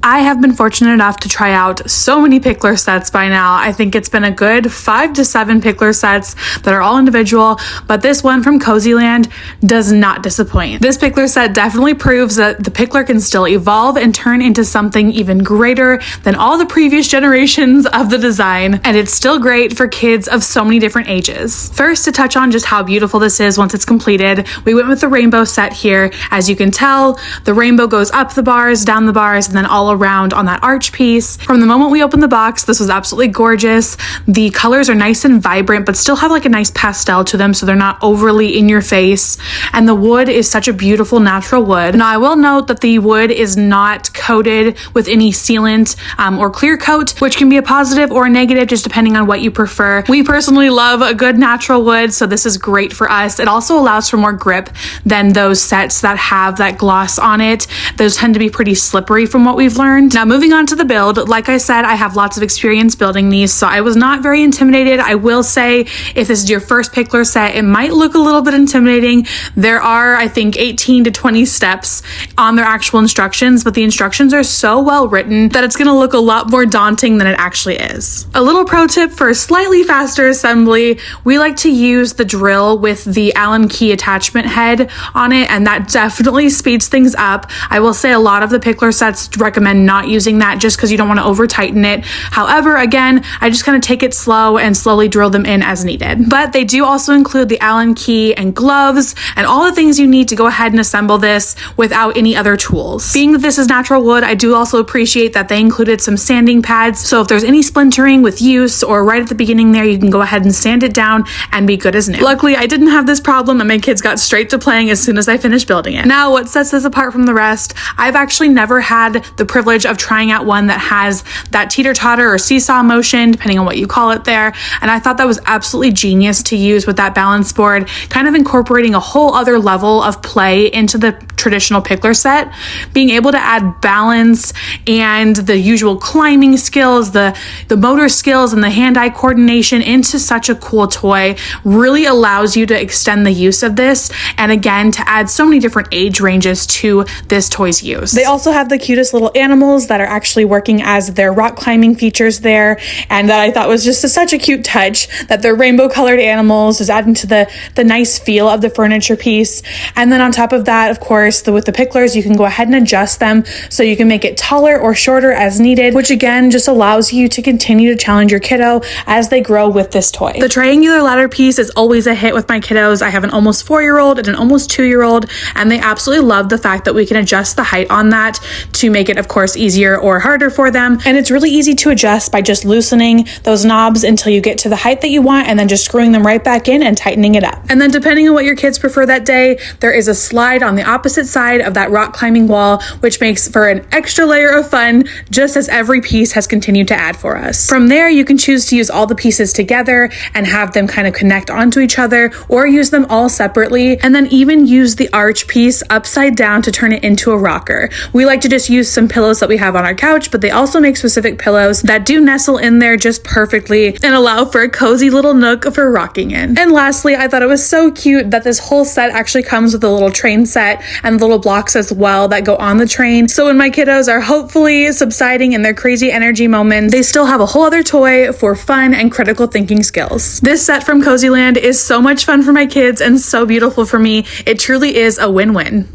I have been fortunate enough to try out so many Pikler sets by now. I think it's been a good 5 to 7 Pikler sets that are all individual, but this one from Cozyland does not disappoint. This Pikler set definitely proves that the Pikler can still evolve and turn into something even greater than all the previous generations of the design, and it's still great for kids of so many different ages. First, to touch on just how beautiful this is once it's completed, we went with the rainbow set here. As you can tell, the rainbow goes up the bars, down the bars, and then all around on that arch piece. From the moment we opened the box, this was absolutely gorgeous. The colors are nice and vibrant, but still have like a nice pastel to them, so they're not overly in your face. And the wood is such a beautiful natural wood. Now, I will note that the wood is not coated with any sealant or clear coat, which can be a positive or a negative, just depending on what you prefer. We personally love a good natural wood, so this is great for us. It also allows for more grip than those sets that have that gloss on it. Those tend to be pretty slippery from what we've learned. Now, moving on to the build, like I said, I have lots of experience building these, so I was not very intimidated. I will say, if this is your first Pikler set, it might look a little bit intimidating. There are, I think, 18 to 20 steps on their actual instructions, but the instructions are so well written that it's going to look a lot more daunting than it actually is. A little pro tip for a slightly faster assembly, we like to use the drill with the Allen key attachment head on it, and that definitely speeds things up. I will say a lot of the Pikler sets recommend not using that just because you don't want to over tighten it. However, again, I just kind of take it slow and slowly drill them in as needed. But they do also include the Allen key and gloves and all the things you need to go ahead and assemble this without any other tools. Being that this is natural wood, I do also appreciate that they included some sanding pads, so if there's any splintering with use or right at the beginning there, you can go ahead and sand it down and be good as new. Luckily, I didn't have this problem and my kids got straight to playing as soon as I finished building it. Now, what sets this apart from the rest, I've actually never had the privilege of trying out one that has that teeter-totter or seesaw motion, depending on what you call it there, and I thought that was absolutely genius to use with that balance board, kind of incorporating a whole other level of play into the traditional Pikler set. Being able to add balance and the usual climbing skills, the motor skills and the hand-eye coordination into such a cool toy really allows you to extend the use of this, and again, to add so many different age ranges to this toy's use. They also have the cutest little animals that are actually working as their rock climbing features there, and that I thought was just such a cute touch, that they're rainbow colored animals is adding to the nice feel of the furniture piece. And then on top of that, of course, with the Piklers, you can go ahead and adjust them so you can make it taller or shorter as needed, which again just allows you to continue to challenge your kiddo as they grow with this toy. The triangular ladder piece is always a hit with my kiddos. I have an almost 4-year-old and an almost 2-year-old, and they absolutely love the fact that we can adjust the height on that to make it, of course, easier or harder for them. And it's really easy to adjust by just loosening those knobs until you get to the height that you want, and then just screwing them right back in and tightening it up. And then depending on what your kids prefer that day, there is a slide on the opposite side of that rock climbing wall, which makes for an extra layer of fun, just as every piece has continued to add for us. From there, you can choose to use all the pieces together and have them kind of connect onto each other, or use them all separately, and then even use the arch piece upside down to turn it into a rocker. We like to just use some pillows that we have on our couch, but they also make specific pillows that do nestle in there just perfectly and allow for a cozy little nook for rocking in. And lastly, I thought it was so cute that this whole set actually comes with a little train set and little blocks as well that go on the train. So when my kiddos are hopefully subsiding in their crazy energy moments, they still have a whole other toy for fun and critical thinking skills. This set from Cozyland is so much fun for my kids and so beautiful for me. It truly is a win-win.